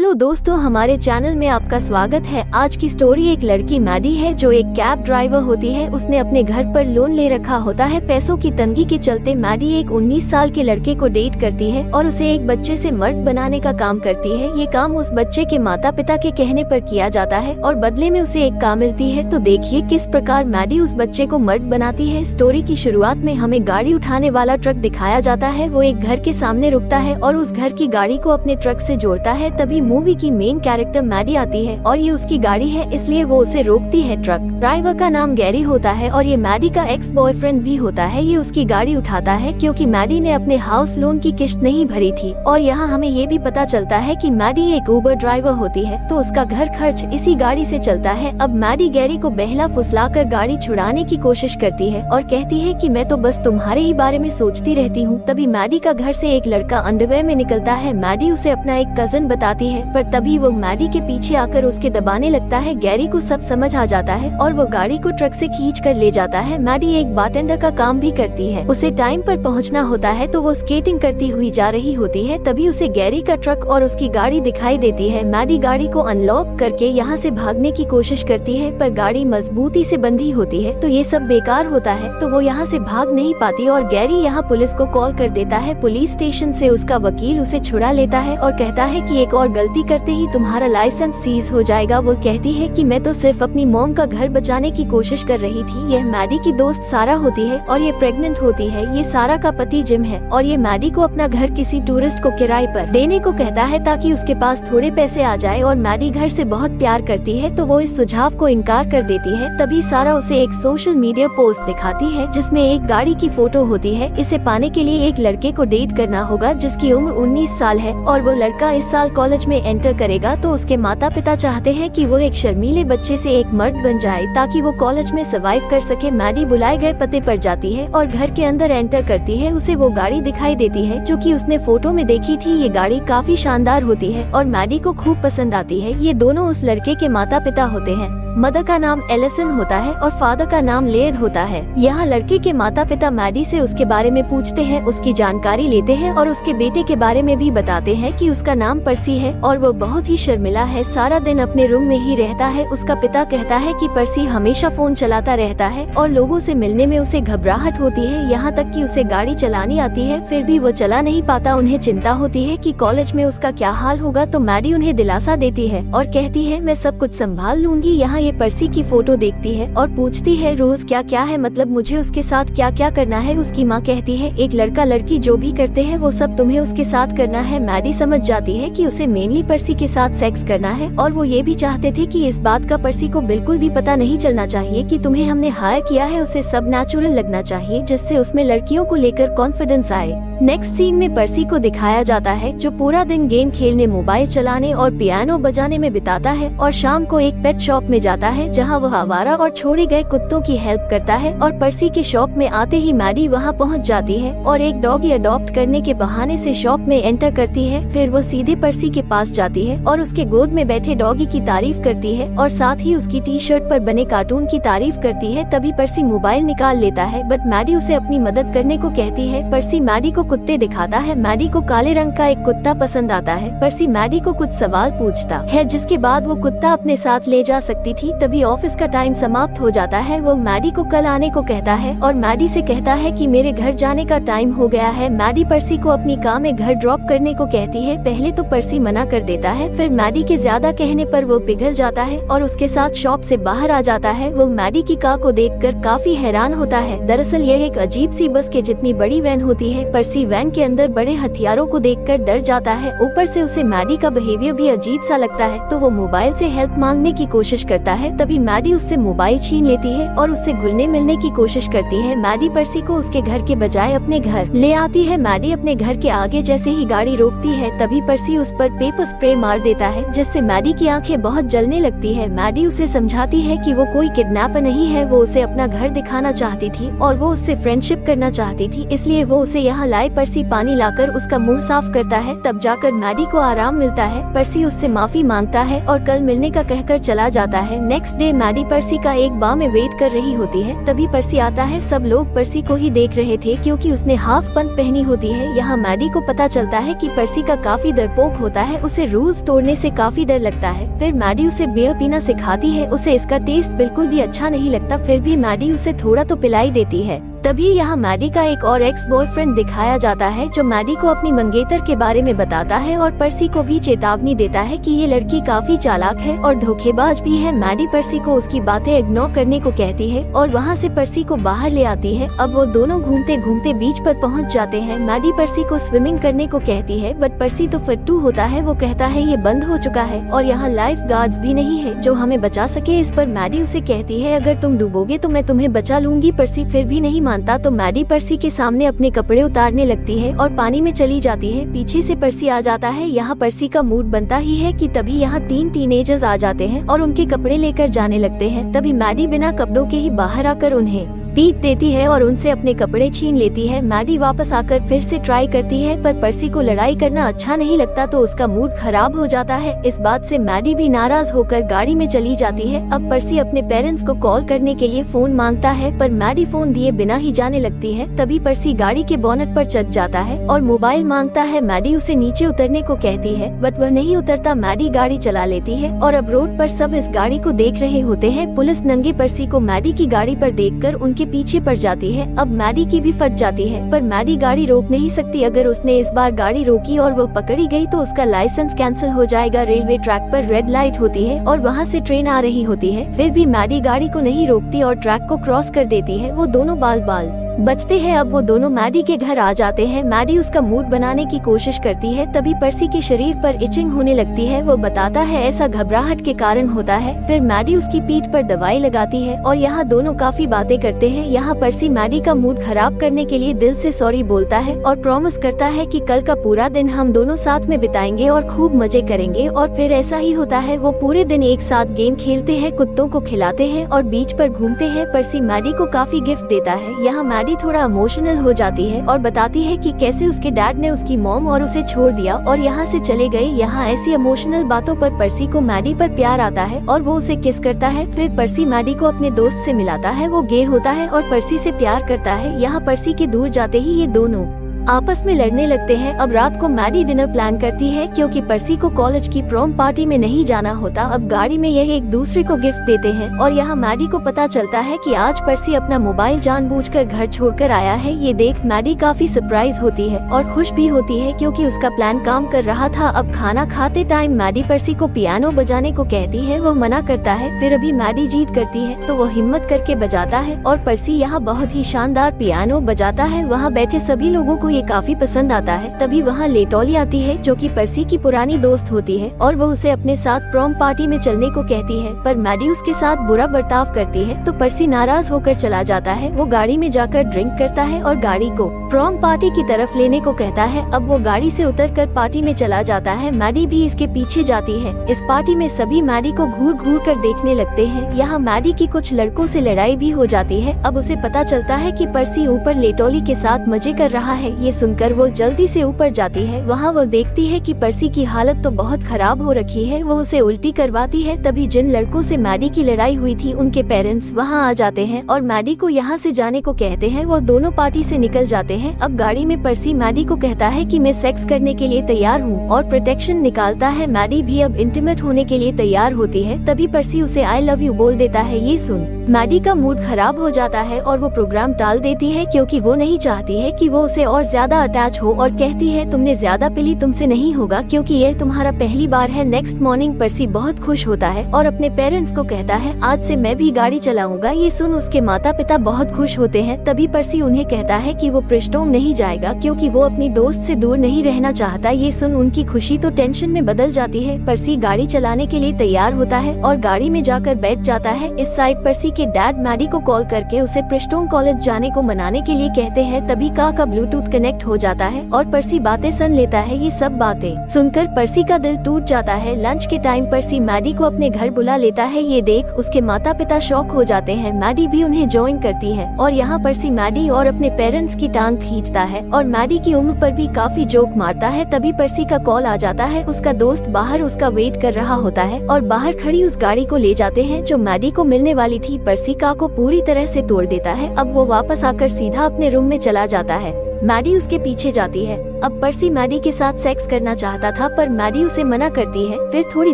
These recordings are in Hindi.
हेलो दोस्तों, हमारे चैनल में आपका स्वागत है। आज की स्टोरी एक लड़की मैडी है जो एक कैब ड्राइवर होती है। उसने अपने घर पर लोन ले रखा होता है। पैसों की तंगी के चलते मैडी एक 19 साल के लड़के को डेट करती है और उसे एक बच्चे से मर्द बनाने का काम करती है। ये काम उस बच्चे के माता पिता के कहने पर किया जाता है और बदले में उसे एक काम मिलती है। तो देखिए किस प्रकार मैडी उस बच्चे को मर्द बनाती है। स्टोरी की शुरुआत में हमें गाड़ी उठाने वाला ट्रक दिखाया जाता है। वो एक घर के सामने रुकता है और उस घर की गाड़ी को अपने ट्रक से जोड़ता है। तभी मूवी की मेन कैरेक्टर मैडी आती है और ये उसकी गाड़ी है, इसलिए वो उसे रोकती है। ट्रक ड्राइवर का नाम गैरी होता है और ये मैडी का एक्स बॉयफ्रेंड भी होता है। ये उसकी गाड़ी उठाता है क्योंकि मैडी ने अपने हाउस लोन की किश्त नहीं भरी थी। और यहाँ हमें ये भी पता चलता है कि मैडी एक उबर ड्राइवर होती है, तो उसका घर खर्च इसी गाड़ी से चलता है। अब मैडी गैरी को बहला फुसलाकर गाड़ी छुड़ाने की कोशिश करती है और कहती है कि मैं तो बस तुम्हारे ही बारे में सोचती रहती हूँ। तभी मैडी का घर से एक लड़का अंडरवेयर में निकलता है। मैडी उसे अपना एक कजन बताती है, पर तभी वो मैडी के पीछे आकर उसके दबाने लगता है। गैरी को सब समझ आ जाता है और वो गाड़ी को ट्रक से खींच कर ले जाता है। मैडी एक बारटेंडर का काम भी करती है। उसे टाइम पर पहुंचना होता है, तो वो स्केटिंग करती हुई जा रही होती है। तभी उसे गैरी का ट्रक और उसकी गाड़ी दिखाई देती है। मैडी गाड़ी को अनलॉक करके यहाँ से भागने की कोशिश करती है, पर गाड़ी मजबूती से बंधी होती है, तो ये सब बेकार होता है। तो वो यहाँ से भाग नहीं पाती और गैरी यहाँ पुलिस को कॉल कर देता है। पुलिस स्टेशन से उसका वकील उसे छुड़ा लेता है और कहता है कि एक और गलती करते ही तुम्हारा लाइसेंस सीज हो जाएगा। वो कहती है कि मैं तो सिर्फ अपनी मॉम का घर बचाने की कोशिश कर रही थी। यह मैडी की दोस्त सारा होती है और ये प्रेग्नेंट होती है। ये सारा का पति जिम है और ये मैडी को अपना घर किसी टूरिस्ट को किराए पर देने को कहता है ताकि उसके पास थोड़े पैसे आ जाए। और मैडी घर से बहुत प्यार करती है, तो वो इस सुझाव को इनकार कर देती है। तभी सारा उसे एक सोशल मीडिया पोस्ट दिखाती है जिसमें एक गाड़ी की फोटो होती है। इसे पाने के लिए एक लड़के को डेट करना होगा जिसकी उम्र 19 साल है और वो लड़का इस साल कॉलेज में एंटर करेगा। तो उसके माता पिता चाहते हैं कि वो एक शर्मीले बच्चे से एक मर्द बन जाए ताकि वो कॉलेज में सर्वाइव कर सके। मैडी बुलाए गए पते पर जाती है और घर के अंदर एंटर करती है। उसे वो गाड़ी दिखाई देती है जो कि उसने फोटो में देखी थी। ये गाड़ी काफी शानदार होती है और मैडी को खूब पसंद आती है। ये दोनों उस लड़के के माता पिता होते हैं। मदर का नाम एलिसन होता है और फादर का नाम लेड होता है। यहाँ लड़के के माता पिता मैडी से उसके बारे में पूछते हैं, उसकी जानकारी लेते हैं और उसके बेटे के बारे में भी बताते हैं कि उसका नाम पर्सी है और वो बहुत ही शर्मिला है। सारा दिन अपने रूम में ही रहता है। उसका पिता कहता है कि पर्सी हमेशा फोन चलाता रहता है और लोगों से मिलने में उसे घबराहट होती है। यहाँ तक कि उसे गाड़ी चलानी आती है, फिर भी वो चला नहीं पाता। उन्हें चिंता होती है कि कॉलेज में उसका क्या हाल होगा, तो मैडी उन्हें दिलासा देती है और कहती है मैं सब कुछ संभाल लूंगी। यहाँ ये पर्सी की फोटो देखती है और पूछती है रोज क्या क्या है, मतलब मुझे उसके साथ क्या क्या करना है। उसकी माँ कहती है एक लड़का लड़की जो भी करते हैं वो सब तुम्हें उसके साथ करना है। मैडी समझ जाती है कि उसे मेनली पर्सी के साथ सेक्स करना है और वो ये भी चाहते थे कि इस बात का पर्सी को बिल्कुल भी पता नहीं चलना चाहिए कि तुम्हें हमने हायर किया है। उसे सब नेचुरल लगना चाहिए जिससे उसमें लड़कियों को लेकर कॉन्फिडेंस आए। नेक्स्ट सीन में पर्सी को दिखाया जाता है जो पूरा दिन गेम खेलने, मोबाइल चलाने और पियानो बजाने में बिताता है और शाम को एक पेट शॉप में जाता है जहां वह आवारा और छोड़े गए कुत्तों की हेल्प करता है। और पर्सी के शॉप में आते ही मैडी वहां पहुंच जाती है और एक डॉगी अडॉप्ट करने के बहाने से शॉप में एंटर करती है। फिर वो सीधे पर्सी के पास जाती है और उसके गोद में बैठे डॉगी की तारीफ करती है और साथ ही उसकी टी शर्ट पर बने कार्टून की तारीफ करती है। तभी पर्सी मोबाइल निकाल लेता है, बट मैडी उसे अपनी मदद करने को कहती है। पर्सी मैडी को कुत्ते दिखाता है। मैडी को काले रंग का एक कुत्ता पसंद आता है। पर्सी मैडी को कुछ सवाल पूछता है जिसके बाद वो कुत्ता अपने साथ ले जा सकती थी। तभी ऑफिस का टाइम समाप्त हो जाता है। वो मैडी को कल आने को कहता है और मैडी से कहता है कि मेरे घर जाने का टाइम हो गया है। मैडी पर्सी को अपनी कार में घर ड्रॉप करने को कहती है। पहले तो पर्सी मना कर देता है, फिर मैडी के ज्यादा कहने पर वो पिघल जाता है और उसके साथ शॉप से बाहर आ जाता है। वो मैडी की कार को देखकर काफी हैरान होता है। दरअसल यह एक अजीब सी बस के जितनी बड़ी वैन होती है। पर्सी वैन के अंदर बड़े हथियारों को देखकर डर जाता है। ऊपर से उसे मैडी का बिहेवियर भी अजीब सा लगता है, तो वो मोबाइल से हेल्प मांगने की कोशिश करता है। तभी मैडी उससे मोबाइल छीन लेती है और उससे घुलने मिलने की कोशिश करती है। मैडी पर्सी को उसके घर के बजाय अपने घर ले आती है। मैडी अपने घर के आगे जैसे ही गाड़ी रोकती है, तभी पर्सी उस पर पेपर स्प्रे मार देता है जिससे मैडी की आंखें बहुत जलने लगती है। मैडी उसे समझाती है कि वो कोई किडनैपर नहीं है, वो उसे अपना घर दिखाना चाहती थी और वो उससे फ्रेंडशिप करना चाहती थी, इसलिए वो उसे यहाँ लाए बजाय पर्सी पानी लाकर उसका मुंह साफ करता है। तब जाकर मैडी को आराम मिलता है। पर्सी उससे माफी मांगता है और कल मिलने का कहकर चला जाता है। नेक्स्ट डे मैडी पर्सी का एक बार में वेट कर रही होती है। तभी पर्सी आता है। सब लोग पर्सी को ही देख रहे थे क्योंकि उसने हाफ पैंट पहनी होती है। यहाँ मैडी को पता चलता है कि पर्सी का काफी डरपोक होता है, उसे रूल्स तोड़ने से काफी डर लगता है। फिर मैडी उसे बियर पीना सिखाती है। उसे इसका टेस्ट बिल्कुल भी अच्छा नहीं लगता, फिर भी मैडी उसे थोड़ा तो पिलाई देती है। तभी यहाँ मैडी का एक और एक्स बॉयफ्रेंड दिखाया जाता है जो मैडी को अपनी मंगेतर के बारे में बताता है और पर्सी को भी चेतावनी देता है कि ये लड़की काफी चालाक है और धोखेबाज भी है। मैडी पर्सी को उसकी बातें इग्नोर करने को कहती है और वहाँ से पर्सी को बाहर ले आती है। अब वो दोनों घूमते घूमते बीच पर पहुँच जाते हैं। मैडी पर्सी को स्विमिंग करने को कहती है बट पर्सी तो फट्टू होता है। वो कहता है ये बंद हो चुका है और यहाँ लाइफ गार्ड्स भी नहीं है जो हमें बचा सके। इस पर मैडी उसे कहती है अगर तुम डूबोगे तो मैं तुम्हें बचा लूंगी। पर्सी फिर भी नहीं मानता तो मैडी पर्सी के सामने अपने कपड़े उतारने लगती है और पानी में चली जाती है। पीछे से पर्सी आ जाता है। यहाँ पर्सी का मूड बनता ही है कि तभी यहाँ 3 टीनेजर्स आ जाते हैं और उनके कपड़े लेकर जाने लगते हैं। तभी मैडी बिना कपड़ों के ही बाहर आकर उन्हें पीट देती है और उनसे अपने कपड़े छीन लेती है। मैडी वापस आकर फिर से ट्राई करती है पर पर्सी को लड़ाई करना अच्छा नहीं लगता तो उसका मूड खराब हो जाता है। इस बात से मैडी भी नाराज होकर गाड़ी में चली जाती है। अब पर्सी अपने पेरेंट्स को कॉल करने के लिए फोन मांगता है पर मैडी फोन दिए बिना ही जाने लगती है। तभी पर्सी गाड़ी के बोनट पर चढ़ जाता है और मोबाइल मांगता है। मैडी उसे नीचे उतरने को कहती है बट वह नहीं उतरता। मैडी गाड़ी चला लेती है और अब रोड पर सब इस गाड़ी को देख रहे होते हैं। पुलिस नंगे पर्सी को मैडी की गाड़ी पर देखकर उनके पीछे पड़ जाती है। अब मैडी की भी फट जाती है पर मैडी गाड़ी रोक नहीं सकती। अगर उसने इस बार गाड़ी रोकी और वो पकड़ी गई तो उसका लाइसेंस कैंसिल हो जाएगा। रेलवे ट्रैक पर रेड लाइट होती है और वहाँ से ट्रेन आ रही होती है। फिर भी मैडी गाड़ी को नहीं रोकती और ट्रैक को क्रॉस कर देती है। वो दोनों बाल बाल बचते हैं। अब वो दोनों मैडी के घर आ जाते हैं। मैडी उसका मूड बनाने की कोशिश करती है। तभी पर्सी के शरीर पर इचिंग होने लगती है। वो बताता है ऐसा घबराहट के कारण होता है। फिर मैडी उसकी पीठ पर दवाई लगाती है और यहाँ दोनों काफी बातें करते हैं। यहाँ पर्सी मैडी का मूड खराब करने के लिए दिल से सॉरी बोलता है और प्रॉमिस करता है कि कल का पूरा दिन हम दोनों साथ में बिताएंगे और खूब मजे करेंगे। और फिर ऐसा ही होता है। वो पूरे दिन एक साथ गेम खेलते हैं, कुत्तों को खिलाते हैं और बीच पर घूमते हैं। पर्सी मैडी को काफी गिफ्ट देता है। यहाँ मैडी थोड़ा इमोशनल हो जाती है और बताती है कि कैसे उसके डैड ने उसकी मॉम और उसे छोड़ दिया और यहाँ से चले गए। यहाँ ऐसी इमोशनल बातों पर पर्सी को मैडी पर प्यार आता है और वो उसे किस करता है। फिर पर्सी मैडी को अपने दोस्त से मिलाता है। वो गे होता है और पर्सी से प्यार करता है। यहाँ पर्सी के दूर जाते ही ये दोनों आपस में लड़ने लगते हैं। अब रात को मैडी डिनर प्लान करती है क्योंकि पर्सी को कॉलेज की प्रॉम पार्टी में नहीं जाना होता। अब गाड़ी में यह एक दूसरे को गिफ्ट देते हैं और यहाँ मैडी को पता चलता है कि आज पर्सी अपना मोबाइल जानबूझकर घर छोड़कर आया है। ये देख मैडी काफी सरप्राइज होती है और खुश भी होती है क्योंकि उसका प्लान काम कर रहा था। अब खाना खाते टाइम मैडी पर्सी को पियानो बजाने को कहती है। वो मना करता है। फिर अभी मैडी जीत करती है तो वो हिम्मत करके बजाता है और पर्सी यहाँ बहुत ही शानदार पियानो बजाता है। वहाँ बैठे सभी लोगों को ये काफी पसंद आता है। तभी वहाँ लेटोली आती है जो कि पर्सी की पुरानी दोस्त होती है और वो उसे अपने साथ प्रॉम पार्टी में चलने को कहती है पर मैडी उसके साथ बुरा बर्ताव करती है तो पर्सी नाराज होकर चला जाता है। वो गाड़ी में जाकर ड्रिंक करता है और गाड़ी को प्रॉम पार्टी की तरफ लेने को कहता है। अब वो गाड़ी से उतरकर पार्टी में चला जाता है। मैडी भी इसके पीछे जाती है। इस पार्टी में सभी मैडी को घूर घूर कर देखने लगते हैं। यहाँ मैडी की कुछ लड़कों से लड़ाई भी हो जाती है। अब उसे पता चलता है कि पर्सी ऊपर लेटोली के साथ मजे कर रहा है। ये सुनकर वो जल्दी से ऊपर जाती है। वहाँ वो देखती है कि पर्सी की हालत तो बहुत खराब हो रखी है। वो उसे उल्टी करवाती है। तभी जिन लड़कों से मैडी की लड़ाई हुई थी उनके पेरेंट्स वहाँ आ जाते हैं और मैडी को यहाँ से जाने को कहते हैं। वो दोनों पार्टी से निकल जाते हैं। अब गाड़ी में पर्सी मैडी को कहता है कि मैं सेक्स करने के लिए तैयार हूँ और प्रोटेक्शन निकालता है। मैडी भी अब इंटीमेट होने के लिए तैयार होती है। तभी पर्सी उसे आई लव यू बोल देता है। ये सुन मैडी का मूड खराब हो जाता है और वो प्रोग्राम टाल देती है क्योंकि वो नहीं चाहती है कि वो उसे और ज्यादा अटैच हो और कहती है तुमने ज्यादा पी ली, तुमसे नहीं होगा क्योंकि यह तुम्हारा पहली बार है। नेक्स्ट मॉर्निंग पर्सी बहुत खुश होता है और अपने पेरेंट्स को कहता है आज से मैं भी गाड़ी चलाऊंगा। ये सुन उसके माता पिता बहुत खुश होते हैं। तभी पर्सी उन्हें कहता है कि वो प्रिस्टोम नहीं जाएगा क्योंकि वो अपनी दोस्त से दूर नहीं रहना चाहता। ये सुन उनकी खुशी तो टेंशन में बदल जाती है। पर्सी गाड़ी चलाने के लिए तैयार होता है और गाड़ी में जाकर बैठ जाता है। इस साइड पर्सी के डैड मैडी को कॉल करके उसे प्रिस्टोम कॉलेज जाने को मनाने के लिए कहते हैं। तभी का ब्लूटूथ कनेक्ट हो जाता है और पर्सी बातें सुन लेता है। ये सब बातें सुनकर पर्सी का दिल टूट जाता है। लंच के टाइम पर्सी मैडी को अपने घर बुला लेता है। ये देख उसके माता पिता शॉक हो जाते हैं। मैडी भी उन्हें ज्वाइन करती है और यहाँ पर्सी मैडी और अपने पेरेंट्स की टांग खींचता है और मैडी की उम्र पर भी काफी जोक मारता है। तभी पर्सी का कॉल आ जाता है। उसका दोस्त बाहर उसका वेट कर रहा होता है और बाहर खड़ी उस गाड़ी को ले जाते हैं जो मैडी को मिलने वाली थी। पर्सी कार को पूरी तरह से तोड़ देता है। अब वो वापस आकर सीधा अपने रूम में चला जाता है। मैडी उसके पीछे जाती है। अब पर्सी मैडी के साथ सेक्स करना चाहता था पर मैडी उसे मना करती है। फिर थोड़ी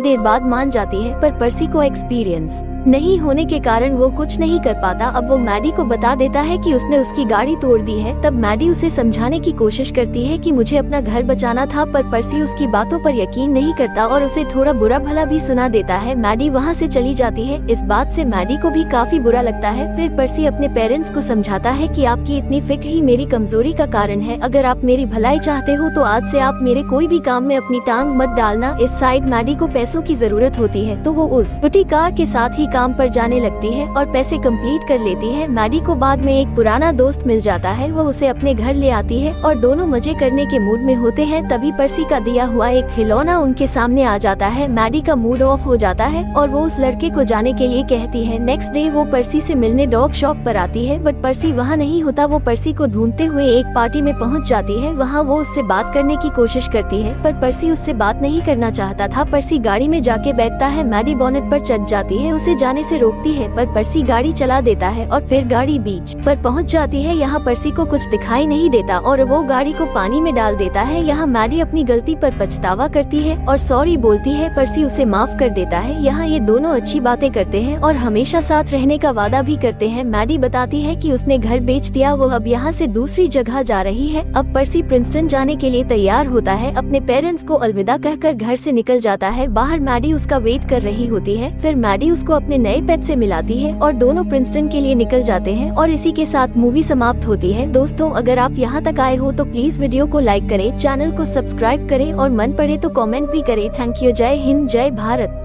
देर बाद मान जाती है पर पर्सी को एक्सपीरियंस नहीं होने के कारण वो कुछ नहीं कर पाता। अब वो मैडी को बता देता है कि उसने उसकी गाड़ी तोड़ दी है। तब मैडी उसे समझाने की कोशिश करती है कि मुझे अपना घर बचाना था पर पर्सी उसकी बातों पर यकीन नहीं करता और उसे थोड़ा बुरा भला भी सुना देता है। मैडी वहाँ से चली जाती है। इस बात से मैडी को भी काफी बुरा लगता है। फिर पर्सी अपने पेरेंट्स को समझाता है कि आपकी इतनी फिक्र ही मेरी कमजोरी का कारण है। अगर आप मेरी भलाई चाहते हो तो आज से आप मेरे कोई भी काम में अपनी टांग मत डालना। इस साइड मैडी को पैसों की जरूरत होती है तो वो उस बुटी कार के साथ ही काम पर जाने लगती है और पैसे कंप्लीट कर लेती है। मैडी को बाद में एक पुराना दोस्त मिल जाता है। वो उसे अपने घर ले आती है और दोनों मजे करने के मूड में होते हैं। तभी पर्सी का दिया हुआ एक खिलौना उनके सामने आ जाता है। मैडी का मूड ऑफ हो जाता है और वो उस लड़के को जाने के लिए कहती है। नेक्स्ट डे वो पर्सी से मिलने डॉग शॉप पर आती है बट पर्सी वहाँ नहीं होता। वो पर्सी को ढूंढते हुए एक पार्टी में पहुँच जाती है। वहाँ वो उससे बात करने की कोशिश करती है पर पर्सी उससे बात नहीं करना चाहता था। पर्सी गाड़ी में जाके बैठता है। मैडी बोनेट पर चढ़ जाती है, उसे जाने से रोकती है पर पर्सी गाड़ी चला देता है और फिर गाड़ी बीच पर पहुंच जाती है। यहाँ पर्सी को कुछ दिखाई नहीं देता और वो गाड़ी को पानी में डाल देता है। यहाँ मैडी अपनी गलती पर पछतावा करती है और सॉरी बोलती है। पर्सी उसे माफ कर देता है। यहाँ ये दोनों अच्छी बातें करते हैं और हमेशा साथ रहने का वादा भी करते हैं। मैडी बताती है कि उसने घर बेच दिया, वो अब यहाँ से दूसरी जगह जा रही है। अब पर्सी प्रिंसटन जाने के लिए तैयार होता है। अपने पेरेंट्स को अलविदा कहकर घर से निकल जाता है। बाहर मैडी उसका वेट कर रही होती है। फिर मैडी उसको अपने नए पेट से मिलाती है और दोनों प्रिंसटन के लिए निकल जाते हैं और इसी के साथ मूवी समाप्त होती है। दोस्तों अगर आप यहाँ तक आए हो तो प्लीज वीडियो को लाइक करें, चैनल को सब्सक्राइब करें और मन पड़े तो कमेंट भी करें। Thank you. जय हिंद, जय भारत।